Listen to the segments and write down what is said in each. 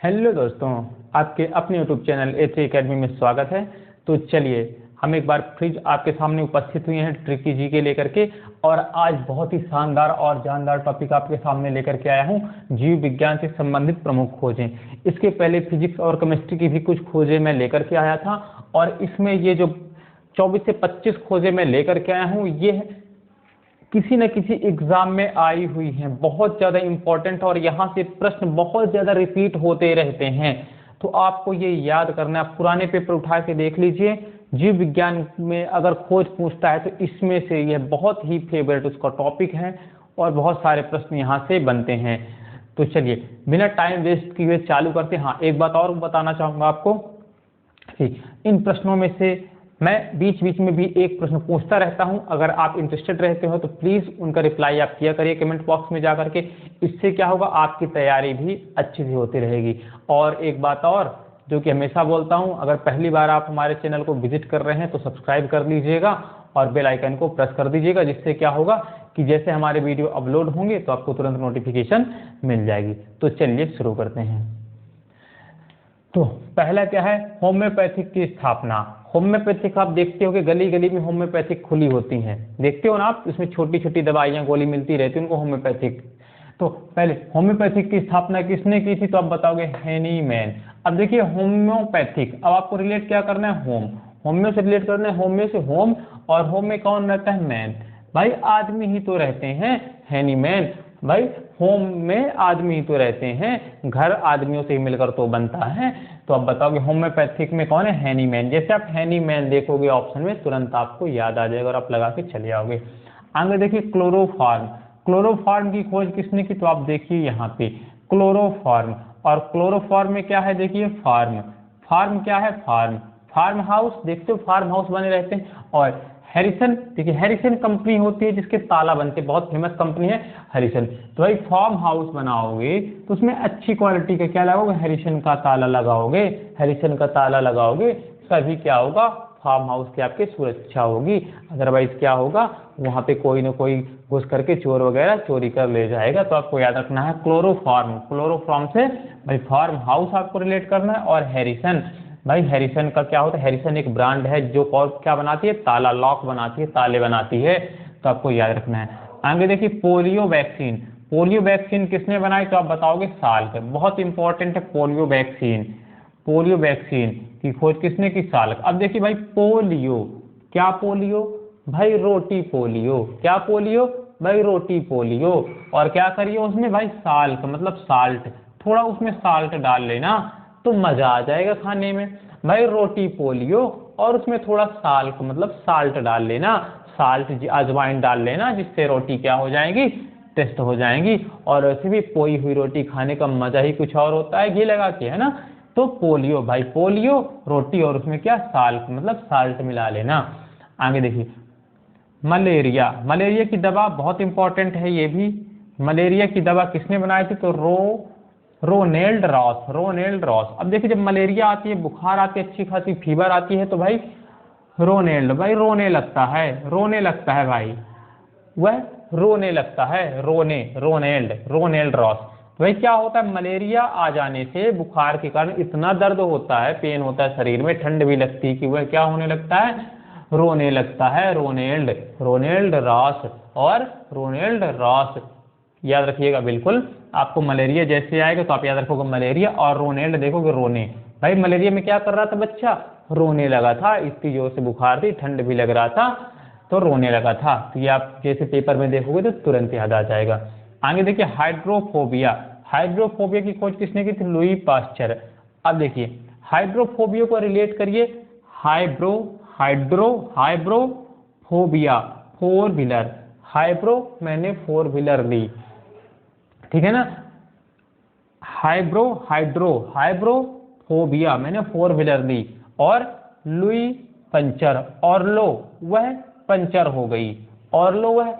Hello दोस्तों, आपके अपने यूट्यूब चैनल A3 अकेडमी में स्वागत है। तो चलिए हम एक बार फिर आपके सामने उपस्थित हुए हैं ट्रिकी जी के लेकर के, और आज बहुत ही शानदार और जानदार टॉपिक आपके सामने लेकर के आया हूं। जीव विज्ञान से संबंधित प्रमुख खोजें। इसके पहले फिजिक्स और केमिस्ट्री की भी कुछ खोजें मैं लेकर के आया था, और इसमें ये जो 24 से 25 खोजें मैं लेकर के आया हूँ, ये किसी न किसी एग्जाम में आई हुई हैं, बहुत ज़्यादा इम्पोर्टेंट, और यहाँ से प्रश्न बहुत ज़्यादा रिपीट होते रहते हैं। तो आपको ये याद करना है, पुराने पेपर उठा के देख लीजिए। जीव विज्ञान में अगर खोज पूछता है तो इसमें से यह बहुत ही फेवरेट उसका टॉपिक है, और बहुत सारे प्रश्न यहाँ से बनते हैं। तो चलिए बिना टाइम वेस्ट किए चालू करते हैं। हाँ, एक बात और बताना चाहूँगा आपको कि इन प्रश्नों में से मैं बीच बीच में भी एक प्रश्न पूछता रहता हूं। अगर आप इंटरेस्टेड रहते हो तो प्लीज़ उनका रिप्लाई आप किया करिए कमेंट बॉक्स में जा करके। इससे क्या होगा, आपकी तैयारी भी अच्छी सी होती रहेगी। और एक बात और जो कि हमेशा बोलता हूं, अगर पहली बार आप हमारे चैनल को विजिट कर रहे हैं तो सब्सक्राइब कर लीजिएगा और बेल आइकन को प्रेस कर दीजिएगा, जिससे क्या होगा कि जैसे हमारे वीडियो अपलोड होंगे तो आपको तुरंत नोटिफिकेशन मिल जाएगी। तो चलिए शुरू करते हैं। तो पहला क्या है, होम्योपैथिक की स्थापना। होम्योपैथिक आप देखते हो कि गली गली में होम्योपैथिक खुली होती हैं, देखते हो ना आप, इसमें छोटी छोटी दवाइयाँ गोली मिलती रहती है, उनको होम्योपैथिक। तो पहले होम्योपैथिक की स्थापना किसने की थी, तो आप बताओगे हैनीमैन। अब देखिए होम्योपैथिक, अब आपको रिलेट क्या करना है, होम, होम्यो से रिलेट करना है, होम्यो से होम, और होम में कौन रहता है, मैन। भाई आदमी ही तो रहते हैं, हैनीमैन। भाई होम में आदमी ही तो रहते हैं, घर आदमियों से ही मिलकर तो बनता है। तो अब बताओगे होम्योपैथिक में कौन है, हैनीमैन। जैसे आप हैनीमैन देखोगे ऑप्शन में, तुरंत आपको याद आ जाएगा और आप लगा के चले आओगे। आगे देखिए क्लोरोफॉर्म। क्लोरोफॉर्म की खोज किसने की, तो आप देखिए यहाँ पे क्लोरोफॉर्म। और क्लोरोफॉर्म में क्या है, देखिए फार्म। फार्म क्या है, फार्म, फार्म हाउस, देखते हो फार्म हाउस बने रहते हैं। और हैरिसन, देखिए हैरिसन कंपनी होती है जिसके ताला बनते हैं, बहुत फेमस कंपनी है हैरिसन। तो भाई फार्म हाउस बनाओगे तो उसमें अच्छी क्वालिटी का क्या लगाओगे, हैरिसन का ताला लगाओगे। हैरिसन का ताला लगाओगे तभी क्या होगा, फार्म हाउस की आपकी सुरक्षा होगी। अदरवाइज क्या होगा, वहाँ पे कोई ना कोई घुस करके चोर वगैरह चोरी कर ले जाएगा। तो आपको याद रखना है क्लोरोफॉर्म, क्लोरोफॉर्म से भाई फार्म हाउस आपको रिलेट करना है। और हैरिसन, भाई हैरिसन का क्या होता है, हैरिसन एक ब्रांड है जो और क्या बनाती है, ताला, लॉक बनाती है, ताले बनाती है। तो आपको याद रखना है। आगे देखिए पोलियो वैक्सीन। पोलियो वैक्सीन किसने बनाई, तो आप बताओगे साल्क। बहुत इंपॉर्टेंट है पोलियो वैक्सीन। पोलियो वैक्सीन की खोज किसने की, साल्क। अब देखिए भाई पोलियो, क्या पोलियो, भाई रोटी पोलियो। क्या पोलियो, भाई रोटी पोलियो। और क्या करिए उसमें भाई, साल्क मतलब साल्ट, थोड़ा उसमें साल्ट डाल लेना तो मजा आ जाएगा खाने में। भाई रोटी पोलियो और उसमें थोड़ा साल्ट मतलब साल्ट डाल लेना, साल्ट अजवाइन डाल लेना, जिससे रोटी क्या हो जाएगी, टेस्ट हो जाएंगी। और वैसे भी पोई हुई रोटी खाने का मजा ही कुछ और होता है, घी लगा के, है ना। तो पोलियो, भाई पोलियो रोटी और उसमें क्या, साल्ट मतलब साल्ट मिला लेना। आगे देखिए मलेरिया। मलेरिया की दवा बहुत इंपॉर्टेंट है ये भी। मलेरिया की दवा किसने बनाई थी, तो रोनेल्ड रॉस, रोनेल्ड रॉस। अब देखिए जब मलेरिया आती है, बुखार आती है, अच्छी खासी फीवर आती है, तो भाई रोनेल्ड, भाई रोने लगता है, रोने लगता है भाई, वह रोने लगता है, रोने, रोनेल्ड, रोनेल्ड रॉस। तो भाई क्या होता है, मलेरिया आ जाने से बुखार के कारण इतना दर्द होता है, पेन होता है शरीर में, ठंड भी लगती है, कि वह क्या होने लगता है, रोने लगता है। रोनेल्ड, रोनेल्ड रॉस और रोनेल्ड रॉस, याद रखिएगा बिल्कुल। आपको मलेरिया जैसे आएगा तो आप याद रखोगे मलेरिया, और रोनेल्ड देखोगे रोने। भाई मलेरिया में क्या कर रहा था बच्चा, रोने लगा था, इतनी जोर से बुखार थी, ठंड भी लग रहा था, तो रोने लगा था। तो ये आप जैसे पेपर में देखोगे तो तुरंत याद आ जाएगा। आगे देखिए हाइड्रोफोबिया। हाइड्रोफोबिया की खोज किसने की थी, लुई पास्चर। अब देखिए हाइड्रोफोबिया को रिलेट करिए, हाइड्रोफोबिया, फोर व्हीलर, हाइड्रो मैंने फोर व्हीलर ली, ठीक है ना। हाइड्रोफोबिया मैंने फोर व्हीलर ली। और लुई पंचर, और लो वह पंचर हो गई, और लो वह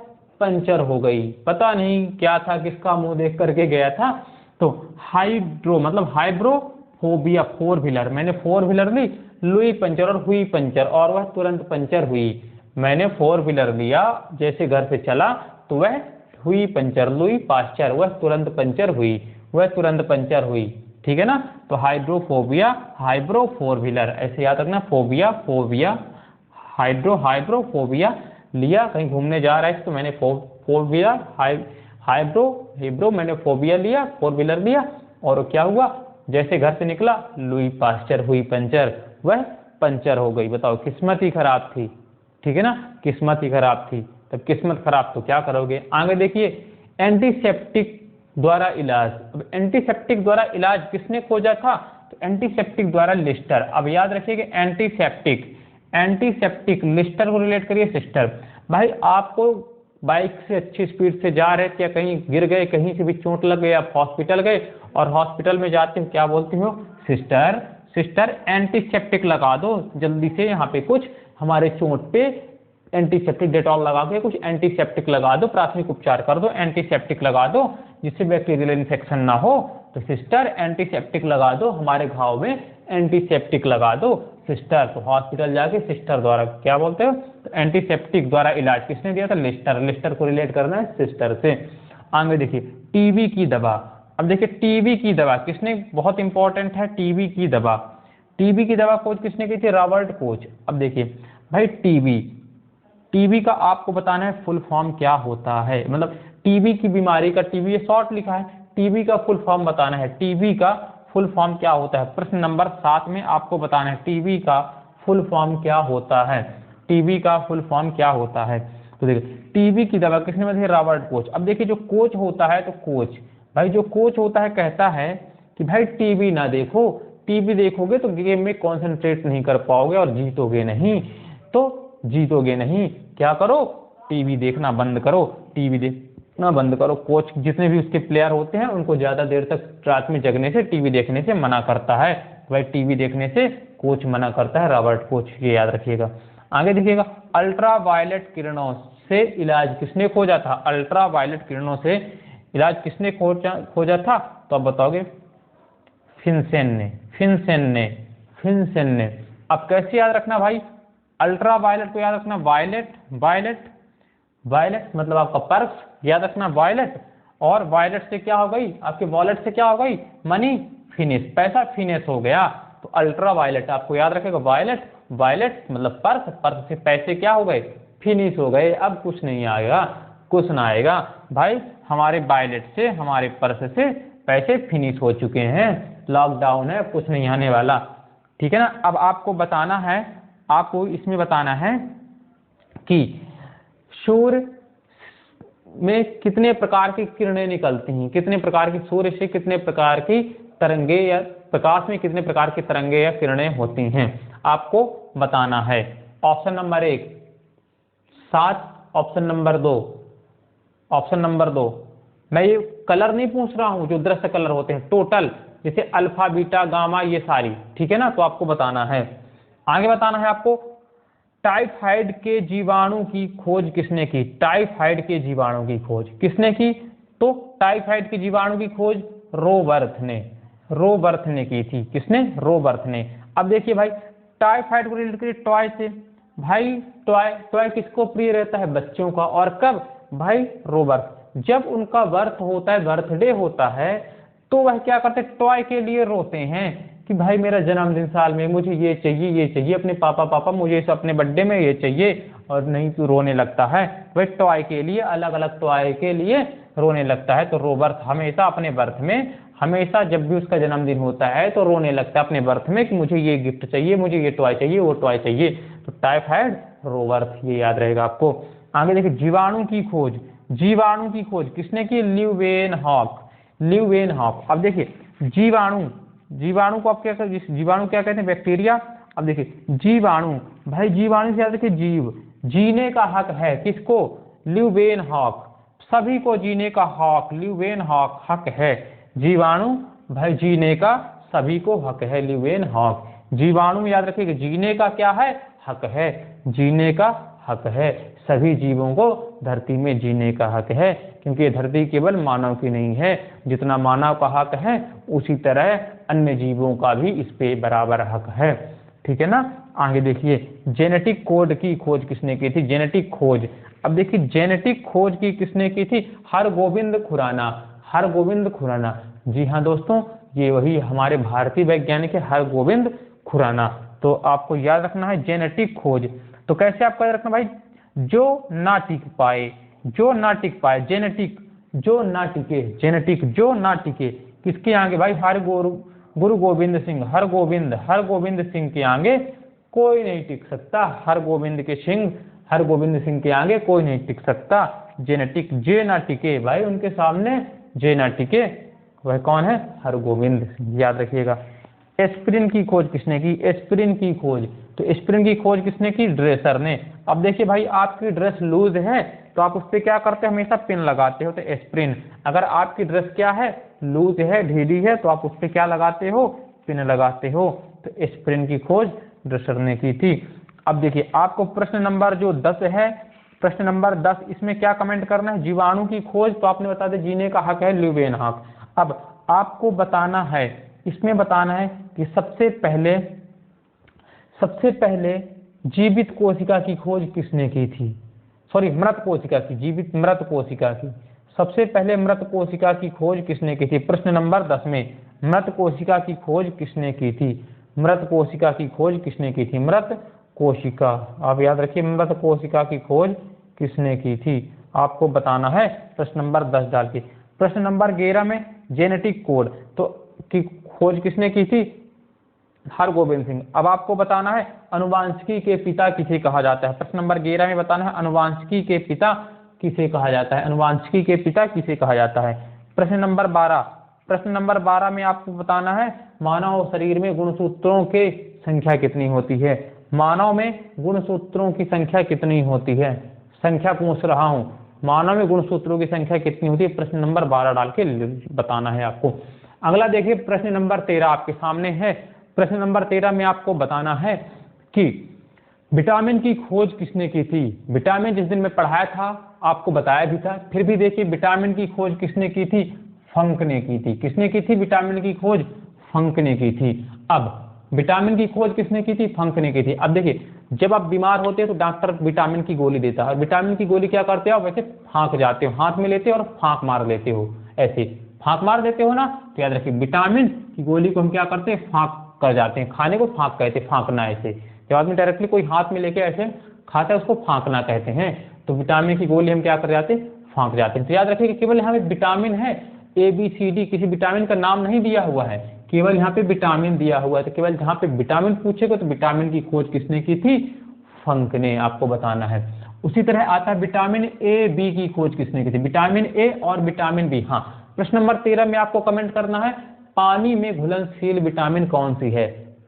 पंचर हो गई। पता नहीं क्या था, किसका मुंह देख करके गया था। तो हाइड्रो मतलब हाइड्रोफोबिया, फोर व्हीलर, मैंने फोर व्हीलर ली, लुई पंचर और हुई पंचर, और वह तुरंत पंचर हुई। मैंने फोर व्हीलर लिया, जैसे घर से चला तो वह हुई पंचर, लुई पास्चर, वह तुरंत पंचर हुई, वह तुरंत पंचर हुई, ठीक है ना। तो हाइड्रोफोबिया, हाइब्रो फोर व्हीलर, ऐसे याद रखना, फोबिया फोबिया, हाइड्रोफोबिया लिया, कहीं घूमने जा रहा है तो मैंने फोर व्हीलर, हाइब्रो मैंने फोबिया लिया, फोर व्हीलर लिया, और क्या हुआ, जैसे घर से निकला लुई पास्चर हुई पंचर, वह पंचर हो गई। बताओ, किस्मत ही खराब थी, ठीक है ना, किस्मत ही खराब थी। तब किस्मत खराब तो क्या करोगे। आगे देखिए, एंटीसेप्टिक द्वारा इलाज। अब एंटीसेप्टिक द्वारा इलाज किसने खोजा था, तो एंटीसेप्टिक द्वारा लिस्टर। अब याद रखिएगा, एंटीसेप्टिक लिस्टर को रिलेट करिए सिस्टर। भाई आपको बाइक से अच्छी स्पीड से जा रहे थे या कहीं गिर गए, कहीं से भी चोट लग गई, आप हॉस्पिटल गए और हॉस्पिटल में जाते हो क्या बोलती हो, सिस्टर सिस्टर एंटीसेप्टिक लगा दो जल्दी से, यहाँ पे कुछ हमारे चोट पे एंटीसेप्टिक डेटॉल लगा के कुछ एंटीसेप्टिक लगा दो, प्राथमिक उपचार कर दो, एंटीसेप्टिक लगा दो जिससे बैक्टीरियल इन्फेक्शन ना हो। तो सिस्टर एंटीसेप्टिक लगा दो, हमारे घाव में एंटीसेप्टिक लगा दो सिस्टर। तो हॉस्पिटल जाके सिस्टर द्वारा क्या बोलते हो, तो एंटीसेप्टिक द्वारा इलाज किसने दिया था, लिस्टर। लिस्टर को रिलेट करना है सिस्टर से। आगे देखिए, टीबी की दवा। अब देखिए टीबी की दवा किसने, बहुत इंपॉर्टेंट है टीबी की दवा। टीबी की दवा खोज किसने की थी, रॉबर्ट कोच। अब देखिए भाई टीबी का आपको बताना है फुल फॉर्म क्या होता है, मतलब टीबी की बीमारी का, टीबी ये शॉर्ट लिखा है, टीबी का फुल फॉर्म बताना है, टीबी का फुल फॉर्म क्या होता है। प्रश्न नंबर 7 में आपको बताना है टीबी का फुल फॉर्म क्या होता है, टीबी का फुल फॉर्म क्या होता है। तो देखिए टीबी की दवा किसने बताई, रॉबर्ट कोच। अब देखिए जो कोच होता है, तो कोच भाई जो कोच होता है कहता है कि भाई टीबी ना देखो, टीबी देखोगे तो गेम में कॉन्सेंट्रेट नहीं कर पाओगे और जीतोगे नहीं, तो जीतोगे नहीं, क्या करो, टीवी देखना बंद करो, टीवी देखना बंद करो। कोच जितने भी उसके प्लेयर होते हैं उनको ज्यादा देर तक रात में जगने से, टीवी देखने से मना करता है। भाई टीवी देखने से कोच मना करता है, रॉबर्ट कोच, ये याद रखिएगा। आगे देखिएगा, अल्ट्रावायलेट किरणों से इलाज किसने खोजा था, अल्ट्रावायलेट किरणों से इलाज किसने खोजा था, तो आप बताओगे फिनसेन ने। अब कैसे याद रखना भाई, अल्ट्रावायलेट को याद रखना, वायलेट मतलब आपका पर्स, याद रखना वायलेट, और वायलेट से क्या हो गई, आपके वॉलेट से क्या हो गई, मनी, फिनिश, पैसा फिनिश हो गया। तो अल्ट्रावायलेट आपको याद रखेगा, वायलेट मतलब पर्स, पर्स से पैसे क्या हो गए, फिनिश हो गए। अब कुछ नहीं आएगा, कुछ ना आएगा भाई, हमारे वायलेट से, हमारे पर्स से पैसे फिनिश हो चुके हैं, लॉकडाउन है, कुछ नहीं आने वाला, ठीक है ना। अब आपको बताना है, आपको इसमें बताना है कि सूर्य में कितने प्रकार की किरणें निकलती हैं, कितने प्रकार की, सूर्य से कितने प्रकार की तरंगे या प्रकाश में कितने प्रकार की तरंगे या किरणें होती हैं, आपको बताना है। ऑप्शन नंबर 1 7, ऑप्शन नंबर 2, मैं ये कलर नहीं पूछ रहा हूं, जो दृश्य कलर होते हैं टोटल, जैसे अल्फा बीटा गामा ये सारी, ठीक है ना, तो आपको बताना है। आगे बताना है आपको, टाइफाइड के जीवाणु की खोज किसने की, टाइफाइड के जीवाणु की खोज किसने की, तो टाइफाइड के जीवाणु की खोज रोबर्थ ने की थी। किसने, रोबर्थ ने। अब देखिए भाई, टाइफाइड को रिलेट करिए टॉय से। भाई टॉय किसको प्रिय रहता है, बच्चों का, और कब भाई, रोबर्थ, जब उनका बर्थ होता है, बर्थडे होता है, तो वह क्या करते, टॉय के लिए रोते हैं कि भाई मेरा जन्मदिन साल में, मुझे ये चाहिए, अपने पापा मुझे इस अपने बर्थडे में ये चाहिए, और नहीं तो रोने लगता है। वह टॉय के लिए, अलग अलग टॉय के लिए रोने लगता है। तो रोबर्थ हमेशा अपने बर्थ में, हमेशा जब भी उसका जन्मदिन होता है तो रोने लगता है अपने बर्थ में कि मुझे ये गिफ्ट चाहिए, मुझे ये टॉय चाहिए, वो टॉय चाहिए। तो टाइफाइड, रोबर्थ, ये याद रहेगा आपको। आगे देखिए, जीवाणु की खोज किसने की, ल्यूवेनहॉक। अब देखिए जीवाणु को आप क्या कहते हैं, जीवाणु क्या कहते हैं, बैक्टीरिया। अब देखिए जीवाणु, भाई जीवाणु से याद रखिए जीव, जीने का हक है किसको, ल्यूवेनहॉक, सभी को जीने का हक, ल्यूवेनहॉक हक है। जीवाणु भाई जीने का सभी को हक है, ल्यूवेनहॉक। जीवाणु याद रखिएगा, जीने का क्या है, हक है, जीने का हक है, सभी जीवों को धरती में जीने का हक है, क्योंकि ये धरती केवल मानव की नहीं है, जितना मानव का हक है उसी तरह अन्य जीवों का भी इस पे बराबर हक है, ठीक है ना। आगे देखिए, जेनेटिक कोड की खोज किसने की थी, जेनेटिक खोज। अब देखिए जेनेटिक खोज की किसने की थी, हरगोविंद खुराना। जी हाँ दोस्तों, ये वही हमारे भारतीय वैज्ञानिक है हरगोविंद खुराना। तो आपको याद रखना है जेनेटिक खोज। तो कैसे आपको याद रखना भाई, जो ना टिक पाए, जो ना टिक पाए, जेनेटिक जो ना टिके, जेनेटिक जो ना टिके किसके आगे भाई, गुरु गोविंद सिंह, हरगोविंद सिंह के आगे कोई नहीं टिक सकता, हरगोविंद सिंह के आगे कोई नहीं टिक सकता। जेनेटिक जे ना टिके भाई, उनके सामने जे ना टिके, वह कौन है, हरगोविंद सिंह, याद रखिएगा। एस्पिरिन की खोज किसने की, एस्पिरिन की खोज, तो एस्पिरिन की खोज किसने की, ड्रेसर ने। अब देखिए भाई आपकी ड्रेस लूज है तो आप उस पर क्या करते हैं, हमेशा पिन लगाते हो, तो एस्पिरिन। अगर आपकी ड्रेस क्या है, लूज है, ढीली है, तो आप उस पर क्या लगाते हो, पिन लगाते हो। तो एस्पिरिन की खोज ड्रेसर ने की थी। अब देखिए आपको प्रश्न नंबर जो 10 है, प्रश्न नंबर 10, इसमें क्या कमेंट करना है, जीवाणु की खोज, तो आपने बता दिया जीने का हक है ल्यूवेनहॉक। अब आपको बताना है, इसमें बताना है कि सबसे पहले जीवित कोशिका की खोज किसने की थी, सॉरी मृत कोशिका की, जीवित मृत कोशिका की, सबसे पहले मृत कोशिका की खोज किसने की थी, प्रश्न नंबर 10 में मृत कोशिका की खोज किसने की थी, मृत कोशिका की खोज किसने की थी, मृत कोशिका, आप याद रखिए मृत कोशिका की खोज किसने की थी, आपको बताना है प्रश्न नंबर 10 डाल के। प्रश्न नंबर 11 में जेनेटिक कोड तो की खोज किसने की थी, हरगोविंद सिंह। अब आपको बताना है अनुवांशिकी के पिता किसे कहा जाता है, प्रश्न नंबर 11 में बताना है अनुवांशिकी के पिता किसे कहा जाता है, अनुवांशिकी के पिता किसे कहा जाता है। प्रश्न नंबर 12 में आपको बताना है मानव शरीर में गुणसूत्रों की संख्या कितनी होती है, मानव में गुणसूत्रों की संख्या कितनी होती है, संख्या पूछ रहा हूं, मानव में गुणसूत्रों की संख्या कितनी होती है, प्रश्न नंबर 12 डाल के बताना है आपको। अगला देखिए प्रश्न नंबर 13 आपके सामने है। प्रश्न नंबर 13 में आपको बताना है कि विटामिन की खोज किसने की थी। विटामिन जिस दिन में पढ़ाया था आपको बताया भी था, फिर भी देखिए विटामिन की खोज किसने की थी, फंक ने की थी। किसने की थी विटामिन की खोज, फंक ने की थी। अब विटामिन की खोज किसने की थी, फंक ने की थी। अब देखिए जब आप बीमार होते हैं तो डॉक्टर विटामिन की गोली देता है, और विटामिन की गोली क्या करते हो, वैसे फांक जाते हो, हाथ में लेते हो और फांक मार लेते हो, ऐसे फांक मार देते हो ना, तो याद रखिए विटामिन की गोली को हम क्या करते हैं, फांक कर जाते हैं, खाने को फांक कहते हैं, फांकना। ऐसे जब आदमी डायरेक्टली कोई हाथ में लेके ऐसे खाता है उसको फांकना कहते हैं। तो विटामिन की गोली हम क्या कर जाते हैं, फांक जाते हैं। तो याद रखिए कि केवल यहाँ पे विटामिन है, ABCD, किसी विटामिन का नाम नहीं दिया हुआ है, केवल यहाँ पे विटामिन दिया हुआ है। तो केवल जहाँ पे विटामिन पूछेगा तो विटामिन की खोज किसने की थी, फंक ने, आपको बताना है। उसी तरह आता है विटामिन A, B की खोज किसने की थी, विटामिन A और विटामिन B। हाँ, प्रश्न नंबर 13 में आपको कमेंट करना है पानी में घुलनशील विटामिन कौन सी है।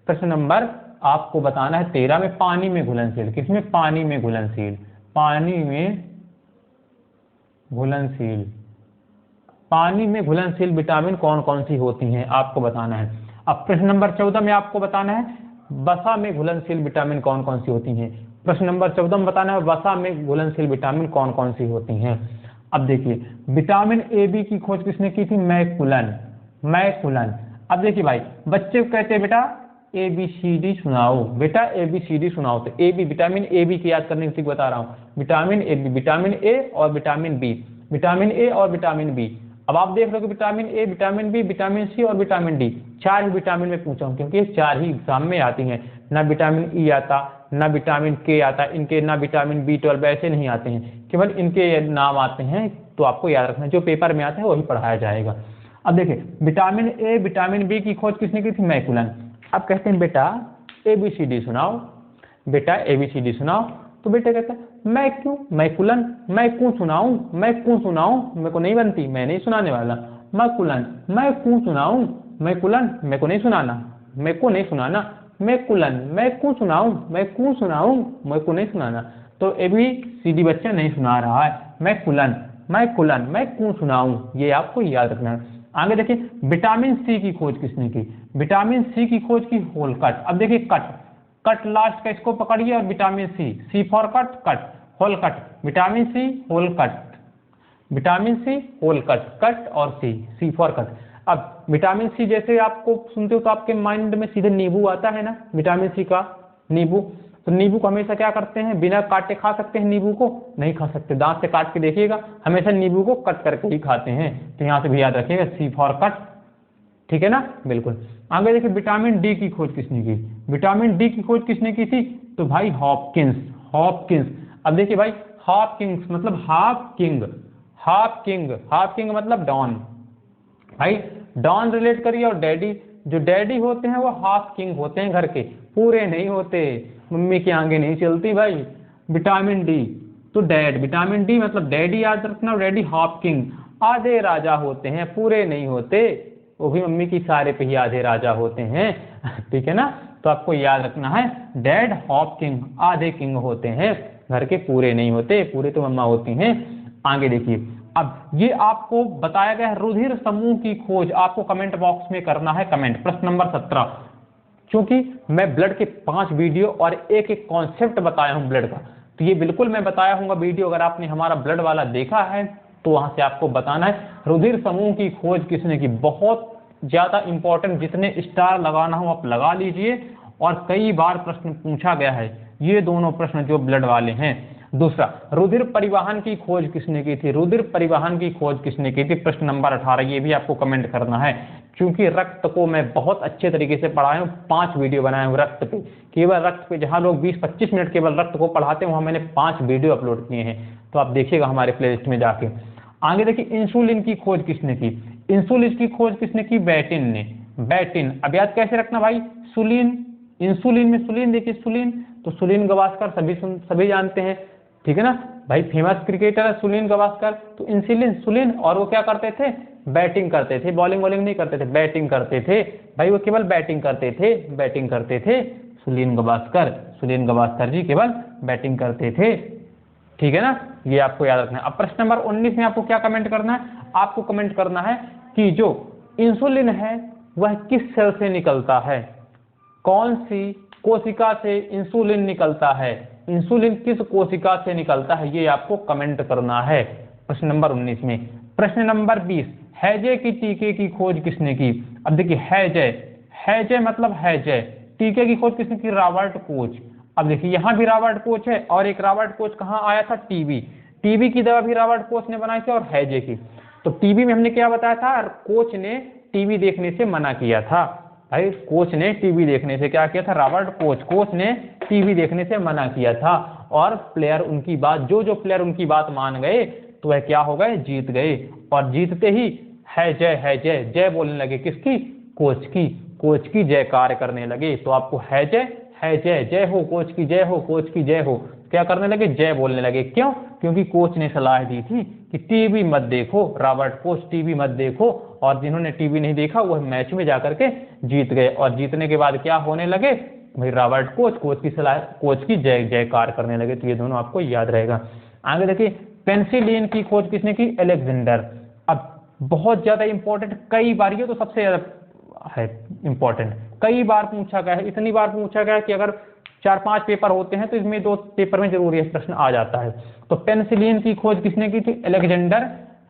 प्रश्न नंबर आपको बताना है 13 में पानी में घुलनशील, किसमें, पानी में घुलनशील, पानी में घुलनशील, पानी में घुलनशील विटामिन कौन कौन सी होती हैं आपको बताना है। अब प्रश्न नंबर 14 में आपको बताना है वसा में घुलनशील विटामिन कौन कौन सी होती हैं। प्रश्न नंबर 14 में बताना है वसा में घुलनशील विटामिन कौन कौन सी होती हैं। अब देखिए विटामिन AB की खोज किसने की थी, मैकुलन, मैकुलन। अब देखिए भाई बच्चे को कहते हैं बेटा ABCD सुनाओ, बेटा ABCD सुनाओ, तो AB विटामिन AB की याद करने की बता रहा हूँ, विटामिन AB, विटामिन A और विटामिन B, विटामिन A और विटामिन B। अब आप देख लो कि vitamin A, vitamin B, vitamin C और विटामिन D, 4 ही विटामिन में पूछा हूँ, क्योंकि ये 4 ही एग्जाम में आती हैं। ना विटामिन E आता, ना विटामिन K आता, इनके ना विटामिन B12 ऐसे नहीं आते हैं, केवल इनके नाम आते हैं। तो आपको याद रखना जो पेपर में आता है वही पढ़ाया जाएगा। अब देखिए विटामिन A, विटामिन B की खोज किसने की थी, मैकुलन। अब कहते हैं बेटा ABCD सुनाओ, बेटा ABCD सुनाओ, तो बेटा कहता है मैं क्यों, मैकुलन, मैं क्यों सुनाऊं, मैं क्यों सुनाऊं, मेरे को नहीं बनती, मैं नहीं सुनाने वाला, मैकुलन, मैं क्यों सुनाऊं, मैकुलन, मेरे को नहीं सुनाना, मेरे को नहीं सुनाना, मैकुलन, मैं क्यों सुनाऊं, मैं क्यों सुनाऊं, मेरे को नहीं सुनाना। तो ABCD बच्चा नहीं सुना रहा है, मैकुलन, मैकुलन, मैं क्यों सुनाऊं, ये आपको याद रखना है। आगे देखिए विटामिन C की खोज किसने की, विटामिन C की खोज की होलकट। अब देखिए कट, कट लास्ट का इसको पकड़िए और vitamin C for cut, cut, whole cut, vitamin C whole cut, vitamin C whole cut, cut और C फॉर कट। अब विटामिन C जैसे आपको सुनते हो तो आपके माइंड में सीधे नींबू आता है ना, विटामिन C का नींबू। तो नींबू को हमेशा क्या करते हैं, बिना काटे खा सकते हैं, नींबू को नहीं खा सकते, दांत से काट के देखिएगा, हमेशा नींबू को कट करके ही खाते हैं। तो यहाँ से भी याद रखिएगा C फॉर कट, ठीक है ना, बिल्कुल। आगे देखिए, विटामिन डी की खोज किसने की? विटामिन डी की खोज किसने की थी? तो भाई हॉपकिंस, हॉपकिंस। अब देखिए भाई, हॉपकिंस मतलब half king, half king, half king मतलब डॉन। भाई डॉन रिलेट करिए, और डैडी, जो डैडी होते हैं वो हाफ किंग होते हैं घर के, पूरे नहीं होते, मम्मी की आगे नहीं चलती भाई। विटामिन डी तो डैड, विटामिन डी मतलब डैडी याद रखना, डैडी हाफ किंग, आधे राजा होते हैं, पूरे नहीं होते, वो भी मम्मी की सारे पे ही आधे राजा होते हैं। ठीक है ना, तो आपको याद रखना है, डैड हाफ किंग, आधे किंग होते हैं, घर के पूरे नहीं होते, पूरे तो मम्मा होती हैं। आगे देखिए, अब ये आपको बताया गया है रुधिर समूह की खोज, आपको कमेंट बॉक्स में करना है कमेंट, प्रश्न नंबर 17। क्योंकि मैं ब्लड के 5 वीडियो और एक एक कॉन्सेप्ट बताया हूं ब्लड का, तो ये बिल्कुल मैं बताया हूँ वीडियो, अगर आपने हमारा ब्लड वाला देखा है तो वहां से आपको बताना है रुधिर समूह की खोज किसने की। बहुत ज्यादा इंपॉर्टेंट, जितने स्टार लगाना हो आप लगा लीजिए, और कई बार प्रश्न पूछा गया है ये दोनों प्रश्न जो ब्लड वाले हैं। दूसरा, रुधिर परिवहन की खोज किसने की थी? रुधिर परिवहन की खोज किसने की थी? प्रश्न नंबर 18, ये भी आपको कमेंट करना है, क्योंकि रक्त को मैं बहुत अच्छे तरीके से पढ़ाया हूँ, 5 वीडियो बनाए हूँ रक्त पे, केवल रक्त पे, जहां लोग 20-25 मिनट केवल रक्त को पढ़ाते हैं, वहां मैंने 5 वीडियो अपलोड किए हैं, तो आप देखिएगा हमारे प्लेलिस्ट में जाके। आगे देखिए, इंसुलिन की खोज किसने की? इंसुलिन की खोज किसने की? बैटिन ने, बैटिन। अब याद कैसे रखना भाई, सुलिन, इंसुलिन में सुलिन, देखिए सुलिन, तो सुलिन गावस्कर सभी जानते हैं, ठीक है ना भाई, फेमस क्रिकेटर है सुनील गावस्कर। तो इंसुलिन, सुलिन, और वो क्या करते थे? बैटिंग करते थे, बॉलिंग वॉलिंग नहीं करते थे, बैटिंग करते थे भाई, वो केवल बैटिंग करते थे, बैटिंग करते थे। सुनील गावस्कर, सुनील गावस्कर जी केवल बैटिंग करते थे, ठीक है ना, ये आपको याद रखना है। अब प्रश्न नंबर 19 में आपको क्या कमेंट करना है? आपको कमेंट करना है कि जो इंसुलिन है वह किस सेल से निकलता है, कौन सी कोशिका से इंसुलिन निकलता है, इंसुलिन किस कोशिका से निकलता है, ये आपको कमेंट करना है प्रश्न नंबर 19 में। प्रश्न नंबर 20, हैजे की टीके की खोज किसने की? अब देखिए, हैजे, हैजे मतलब हैजे, टीके की खोज किसने की? Robert Koch. अब देखिए, यहाँ भी रॉबर्ट कोच है, और एक रॉबर्ट कोच कहाँ आया था? टीबी, टीबी की दवा भी रॉबर्ट कोच ने बनाई थी, और हैजे की। तो टीबी में हमने क्या बताया था? कोच ने टीवी देखने से मना किया था भाई, कोच ने टीवी देखने से क्या किया था? रॉबर्ट कोच, कोच ने टीवी देखने से मना किया था, और प्लेयर उनकी बात, जो प्लेयर उनकी बात मान गए तो वह क्या हो गए? जीत गए, और जीतते ही है जय, है जय, जय बोलने लगे, किसकी? कोच की, कोच की जयकार करने लगे। तो आपको है जय, है जय, जय हो कोच की, जय हो कोच की, जय हो, क्या करने लगे? जय बोलने लगे। क्यों? क्योंकि कोच ने सलाह दी थी कि टीवी मत देखो, रॉबर्ट कोच टीवी मत देखो, और जिन्होंने टीवी नहीं देखा वह मैच में जाकर के जीत गए, और जीतने के बाद क्या होने लगे भाई? रॉबर्ट कोच, कोच की सलाह, कोच की जय जयकार करने लगे। तो ये दोनों आपको याद रहेगा। आगे देखिए, पेनिसिलिन की खोज किसने की? अलेक्जेंडर। अब बहुत ज्यादा इंपॉर्टेंट, कई बार, ये तो सबसे ज्यादा है इंपॉर्टेंट, कई बार पूछा गया है, इतनी बार पूछा गया है कि अगर 4-5 पेपर होते हैं तो इसमें 2 पेपर में जरूर ये प्रश्न आ जाता है। तो पेनिसिलिन की खोज किसने की थी? अलेक्जेंडर,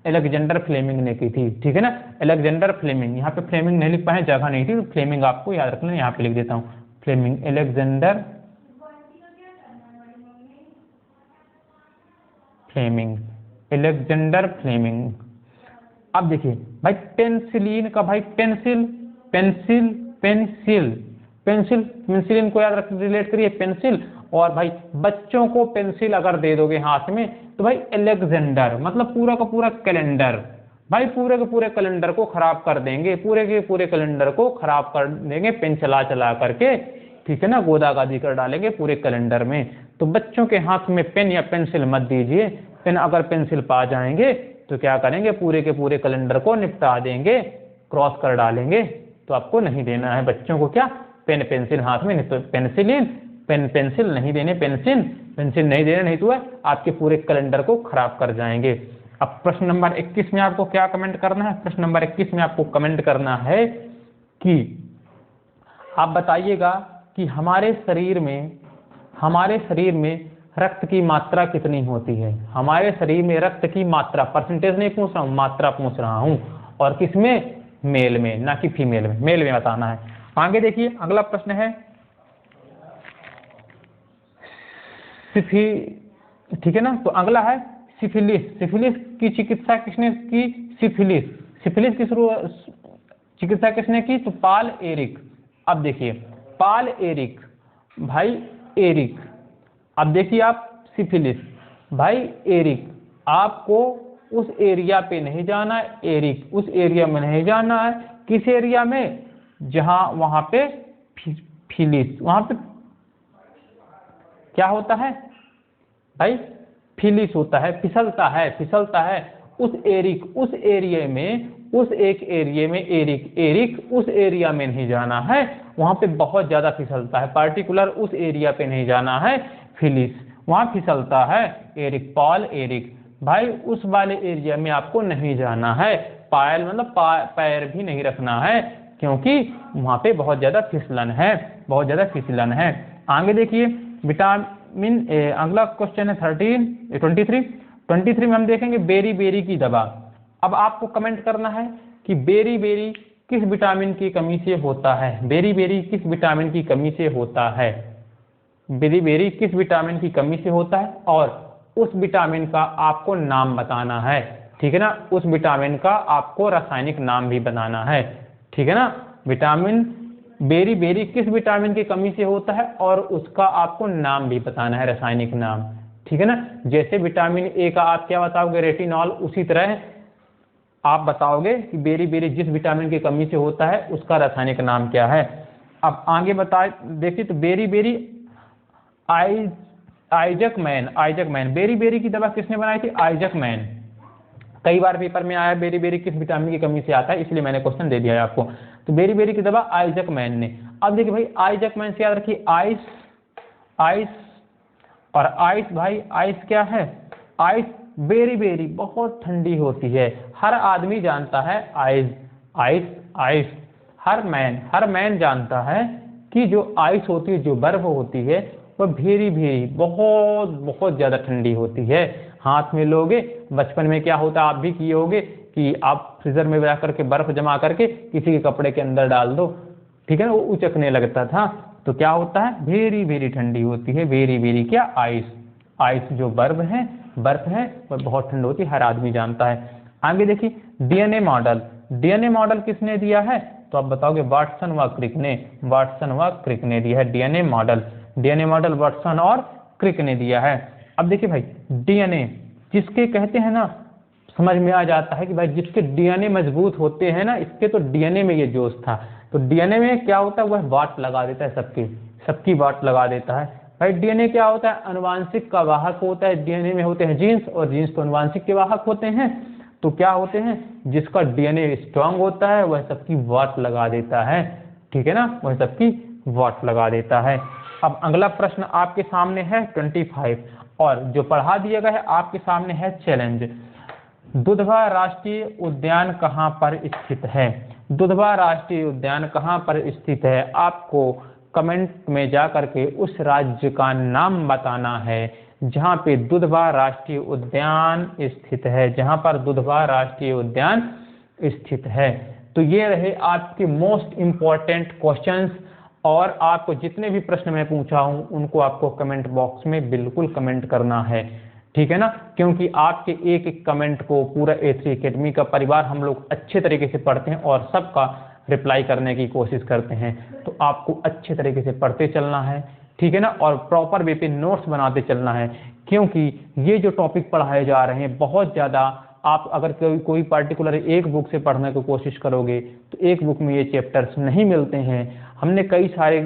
अलेक्जेंडर फ्लेमिंग ने की थी, ठीक है ना, अलेक्जेंडर फ्लेमिंग। यहाँ पे फ्लेमिंग नहीं लिख पाए, जगह नहीं थी, तो फ्लेमिंग आपको याद रखना, यहाँ पे लिख देता हूँ Fleming, Alexander Fleming, Alexander Fleming. अब देखिए भाई, पेनिसिलिन का भाई, pencil, pencil, pencil, pencil, penicillin को याद रख, रिलेट करिए पेंसिल, और भाई बच्चों को पेंसिल अगर दे दोगे हाथ में तो भाई अलेक्जेंडर मतलब पूरा का पूरा कैलेंडर, भाई पूरे के पूरे कैलेंडर को खराब कर देंगे, पूरे के पूरे कैलेंडर को खराब कर देंगे पेन चला चला करके, ठीक है ना, गोदागादी कर डालेंगे पूरे कैलेंडर में। तो बच्चों के हाथ में पेन या पेंसिल मत दीजिए, पेन अगर पेंसिल पा जाएंगे तो क्या करेंगे? पूरे के पूरे कैलेंडर को निपटा देंगे, क्रॉस कर डालेंगे। तो आपको नहीं देना है बच्चों को क्या? पेन पेंसिल हाथ में, तो पेनिसिलिन, पेन पेंसिल नहीं देने, पेंसिल पेंसिल नहीं देने, नहीं तो आपके पूरे कैलेंडर को खराब कर जाएंगे। अब प्रश्न नंबर 21 में आपको क्या कमेंट करना है? प्रश्न नंबर 21 में आपको कमेंट करना है कि आप बताइएगा कि हमारे शरीर में रक्त की मात्रा कितनी होती है? हमारे शरीर में रक्त की मात्रा, परसेंटेज नहीं पूछ रहा हूँ, मात्रा पूछ रहा हूँ, और किसमें? मेल में, ना कि फीमेल में, मेल में बताना है। आगे देखिए, अगला प्रश्न है ठीक है ना, तो अगला है सिफिलिस। सिफिलिस की चिकित्सा किसने की? सिफिलिस, सिफिलिस की चिकित्सा किसने की? तो पॉल एरिक। अब देखिए पॉल एरिक, भाई एरिक। अब देखिए आप सिफिलिस, भाई एरिक, आपको उस एरिया पे नहीं जाना है, एरिक उस एरिया में नहीं जाना है। किस एरिया में? जहां वहां पे फिलिस, वहां पे क्या होता है भाई? फिलिस होता है, फिसलता है, फिसलता है। उस एरिक, उस एरिया में, उस एक एरिया में एरिक, एरिक उस एरिया में नहीं जाना है, वहां पे बहुत ज्यादा फिसलता है। पार्टिकुलर उस एरिया पे नहीं जाना है, फिलिस वहां फिसलता है। एरिक, पॉल एरिक, भाई उस वाले एरिया में आपको नहीं जाना है। पायल मतलब पैर भी नहीं रखना है, क्योंकि वहां पे बहुत ज्यादा फिसलन है, बहुत ज्यादा फिसलन है। आगे देखिए विटामिन अगला क्वेश्चन है 23 में हम देखेंगे बेरी बेरी की दवा। अब आपको कमेंट करना है कि बेरी बेरी किस विटामिन की कमी से होता है? बेरी बेरी किस विटामिन की कमी से होता है? बेरी बेरी किस विटामिन की कमी से होता है, और उस विटामिन का आपको नाम बताना है, ठीक है ना? उस विटामिन का आपको रासायनिक नाम भी बताना है, ठीक है ना? विटामिन बेरी बेरी किस विटामिन की कमी से होता है और उसका आपको नाम भी बताना है, रासायनिक नाम, ठीक है ना? जैसे विटामिन ए का आप क्या बताओगे? रेटिनॉल, उसी तरह आप बताओगे कि बेरी बेरी जिस विटामिन की कमी से होता है उसका रासायनिक नाम क्या है। अब आगे देखिए तो beriberi Eijkman, beriberi की दवा किसने बनाई थी? Eijkman. कई बार पेपर में आया बेरी बेरी किस विटामिन की कमी से आता है, इसलिए मैंने क्वेश्चन दे दिया है आपको। तो बेरी बेरी की दवा आइजक मैन ने। अब देखिए भाई आइजक मैन से याद रखिए आइस, आइस और आइस, भाई आइस क्या है? आइस बेरी बेरी बहुत ठंडी होती है, हर आदमी जानता है ice, ice, ice. Her man जानता है कि जो आइस होती है, जो बर्फ होती है, वह भेरी भेरी बहुत बहुत ज्यादा ठंडी होती है। हाथ में लोगे, बचपन में क्या होता आप भी किए होगे कि आप फ्रीजर में जा करके बर्फ जमा करके किसी के कपड़े के अंदर डाल दो, ठीक है ना? वो उचकने लगता था, तो क्या होता है? भेरी भेरी ठंडी होती है, भेरी भेरी क्या? आइस, आइस जो बर्फ है वह बहुत ठंडी होती है, हर आदमी जानता है। आगे देखिए डीएनए मॉडल, डीएनए मॉडल किसने दिया है? तो आप बताओगे वाटसन व क्रिक ने, वाटसन व क्रिक ने दिया है DNA model, DNA model Watson और क्रिक ने दिया है। अब देखिए भाई डीएनए जिसके कहते हैं ना, समझ में आ जाता है कि भाई जिसके डीएनए मजबूत होते हैं ना, इसके तो डीएनए में ये जोश था। तो डीएनए में क्या होता है? वह वाट लगा देता है, सबकी वाट लगा देता है। भाई डीएनए क्या होता है? अनुवांशिक का वाहक होता है। डीएनए में होते हैं जीन्स, और जीन्स तो अनुवांशिक के वाहक होते हैं। तो क्या होते हैं? जिसका डीएनए स्ट्रांग होता है वह सबकी वाट लगा देता है, ठीक है ना? वह सबकी वाट लगा देता है। अब अगला प्रश्न आपके सामने है 25, और जो पढ़ा दिया गया है आपके सामने है चैलेंज। दुधवा राष्ट्रीय उद्यान कहाँ पर स्थित है? दुधवा राष्ट्रीय उद्यान कहाँ पर स्थित है? आपको कमेंट में जा करके उस राज्य का नाम बताना है जहाँ पे दुधवा राष्ट्रीय उद्यान स्थित है, जहाँ पर दुधवा राष्ट्रीय उद्यान स्थित है। तो ये रहे आपके मोस्ट इम्पॉर्टेंट क्वेश्चंस, और आपको जितने भी प्रश्न मैं पूछा हूँ उनको आपको कमेंट बॉक्स में बिल्कुल कमेंट करना है, ठीक है ना? क्योंकि आपके एक एक कमेंट को पूरा A3 एकेडमी का परिवार हम लोग अच्छे तरीके से पढ़ते हैं और सबका रिप्लाई करने की कोशिश करते हैं। तो आपको अच्छे तरीके से पढ़ते चलना है, ठीक है ना? और प्रॉपर वे पे नोट्स बनाते चलना है, क्योंकि ये जो टॉपिक पढ़ाए जा रहे हैं बहुत ज़्यादा, आप अगर कोई पार्टिकुलर एक बुक से पढ़ने की कोशिश करोगे तो एक बुक में ये चैप्टर्स नहीं मिलते हैं। हमने कई सारे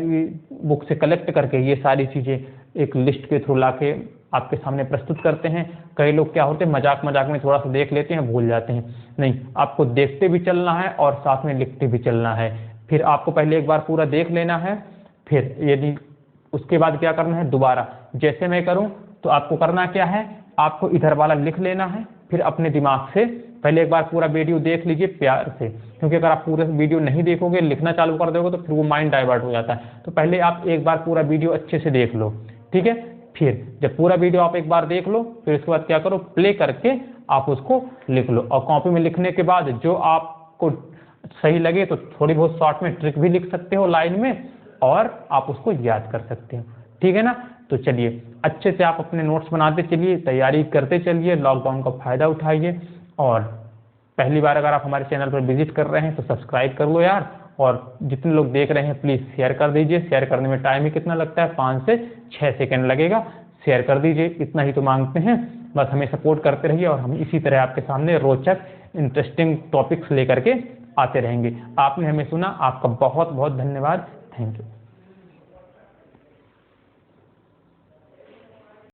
बुक से कलेक्ट करके ये सारी चीज़ें एक लिस्ट के थ्रू लाके आपके सामने प्रस्तुत करते हैं। कई लोग क्या होते हैं मजाक में थोड़ा सा देख लेते हैं, भूल जाते हैं। नहीं, आपको देखते भी चलना है और साथ में लिखते भी चलना है। फिर आपको पहले एक बार पूरा देख लेना है, फिर यदि उसके बाद क्या करना है, दोबारा जैसे मैं करूं तो आपको करना क्या है, आपको इधर वाला लिख लेना है, फिर अपने दिमाग से पहले एक बार पूरा वीडियो देख लीजिए प्यार से, क्योंकि अगर आप पूरा वीडियो नहीं देखोगे, लिखना चालू कर दोगे तो फिर वो माइंड डाइवर्ट हो जाता है। तो पहले आप एक बार पूरा वीडियो अच्छे से देख लो, ठीक है? फिर जब पूरा वीडियो आप एक बार देख लो, फिर उसके बाद क्या करो, प्ले करके आप उसको लिख लो। और कॉपी में लिखने के बाद जो आपको सही लगे तो थोड़ी बहुत शॉर्ट में ट्रिक भी लिख सकते हो लाइन में, और आप उसको याद कर सकते हो, ठीक है ना? तो चलिए अच्छे से आप अपने नोट्स बनाते चलिए, तैयारी करते चलिए, लॉकडाउन का फायदा उठाइए और पहली बार अगर आप हमारे चैनल पर विजिट कर रहे हैं तो सब्सक्राइब कर लो यार, और जितने लोग देख रहे हैं प्लीज़ शेयर कर दीजिए। शेयर करने में टाइम ही कितना लगता है, 5 से 6 सेकंड लगेगा। शेयर कर दीजिए, इतना ही तो मांगते हैं। बस हमें सपोर्ट करते रहिए और हम इसी तरह आपके सामने रोचक इंटरेस्टिंग टॉपिक्स लेकर के आते रहेंगे। आपने हमें सुना, आपका बहुत बहुत धन्यवाद। Thank you.